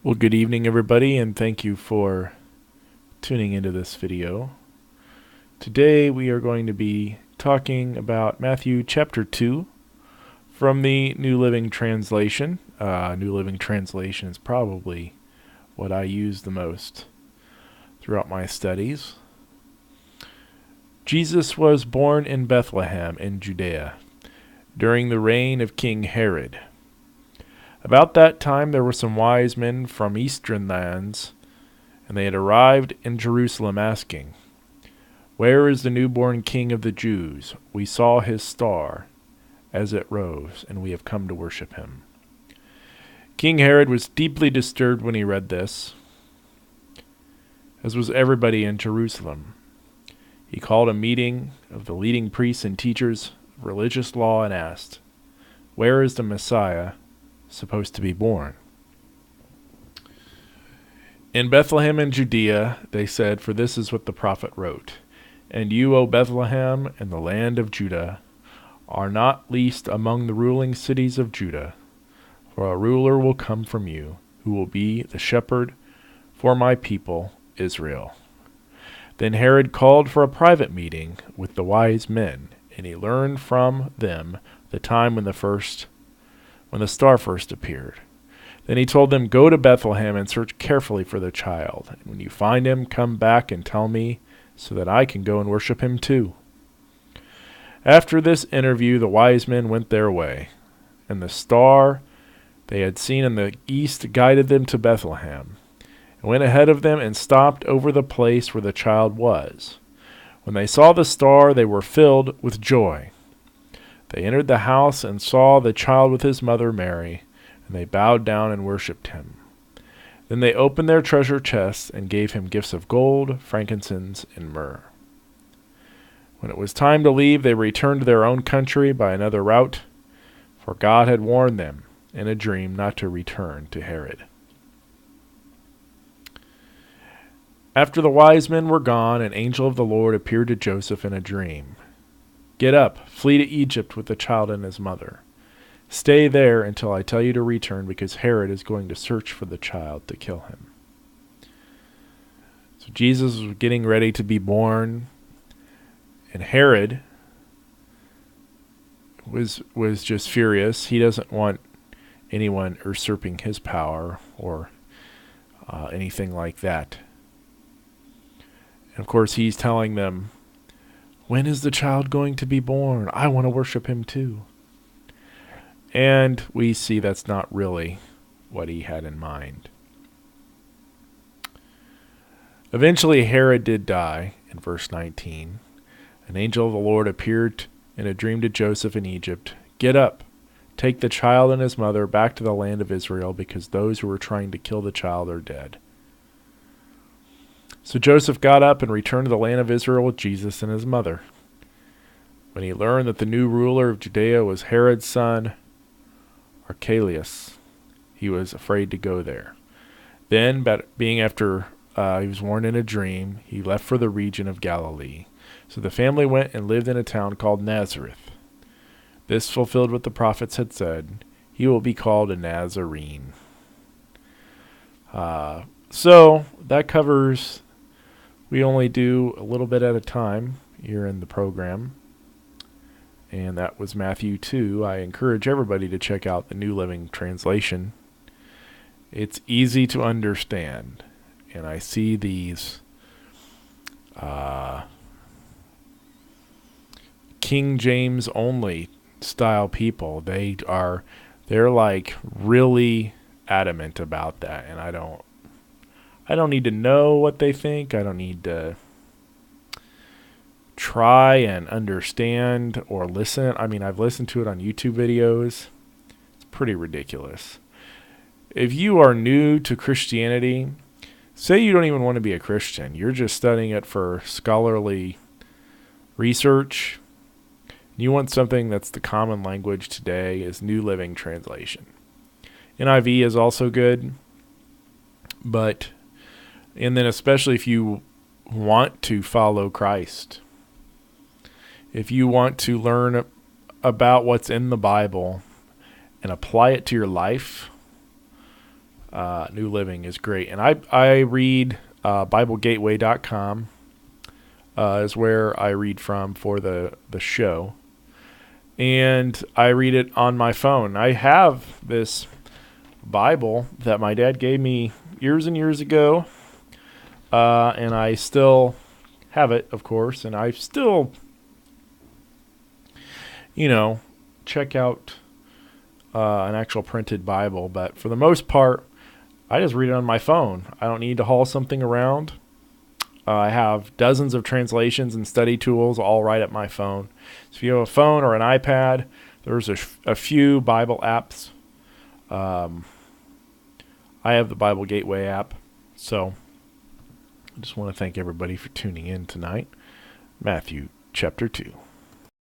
Well, good evening, everybody, and thank you for tuning into this video. Today we are going to be talking about Matthew chapter 2 from the New Living Translation. New Living Translation is probably what I use the most throughout my studies. Jesus was born in Bethlehem in Judea during the reign of King Herod. About that time there were some wise men from eastern lands, and they had arrived in Jerusalem asking, "Where is the newborn King of the Jews? We saw his star as it rose, and we have come to worship him." King Herod was deeply disturbed when he read this, as was everybody in Jerusalem. He called a meeting of the leading priests and teachers of religious law and asked, "Where is the Messiah supposed to be born?" "In Bethlehem in Judea," they said, "for this is what the prophet wrote. And you, O Bethlehem, in the land of Judah, are not least among the ruling cities of Judah, for a ruler will come from you, who will be the shepherd for my people Israel." Then Herod called for a private meeting with the wise men, and he learned from them the time when the star first appeared. Then he told them, "Go to Bethlehem and search carefully for the child. And when you find him, come back and tell me, so that I can go and worship him too." After this interview, the wise men went their way, and the star they had seen in the east guided them to Bethlehem, and went ahead of them and stopped over the place where the child was. When they saw the star, they were filled with joy. They entered the house and saw the child with his mother Mary, and they bowed down and worshipped him. Then they opened their treasure chests and gave him gifts of gold, frankincense, and myrrh. When it was time to leave, they returned to their own country by another route, for God had warned them in a dream not to return to Herod. After the wise men were gone, an angel of the Lord appeared to Joseph in a dream. "Get up, flee to Egypt with the child and his mother. Stay there until I tell you to return, because Herod is going to search for the child to kill him." So Jesus was getting ready to be born, and Herod was just furious. He doesn't want anyone usurping his power or anything like that. And of course, he's telling them, "When is the child going to be born? I want to worship him too." And we see that's not really what he had in mind. Eventually, Herod did die. In verse 19, an angel of the Lord appeared in a dream to Joseph in Egypt. "Get up, take the child and his mother back to the land of Israel, because those who were trying to kill the child are dead." So Joseph got up and returned to the land of Israel with Jesus and his mother. When he learned that the new ruler of Judea was Herod's son, Archelaus, he was afraid to go there. Then, being after he was warned in a dream, he left for the region of Galilee. So the family went and lived in a town called Nazareth. This fulfilled what the prophets had said: "He will be called a Nazarene." So that covers. We only do a little bit at a time here in the program. And that was Matthew 2. I encourage everybody to check out the New Living Translation. It's easy to understand. And I see these King James only style people. They're like really adamant about that. And I don't need to know what they think. I don't need to try and understand or listen. I mean, I've listened to it on YouTube videos. It's pretty ridiculous. If you are new to Christianity, say you don't even want to be a Christian, you're just studying it for scholarly research, you want something that's the common language today, is New Living Translation. NIV is also good, and then especially if you want to follow Christ, if you want to learn about what's in the Bible and apply it to your life, New Living is great. And I read BibleGateway.com is where I read from for the show. And I read it on my phone. I have this Bible that my dad gave me years and years ago. And I still have it, of course. And I still, check out an actual printed Bible. But for the most part, I just read it on my phone. I don't need to haul something around. I have dozens of translations and study tools all right at my phone. So if you have a phone or an iPad, there's a few Bible apps. I have the Bible Gateway app. So I just want to thank everybody for tuning in tonight. Matthew chapter 2.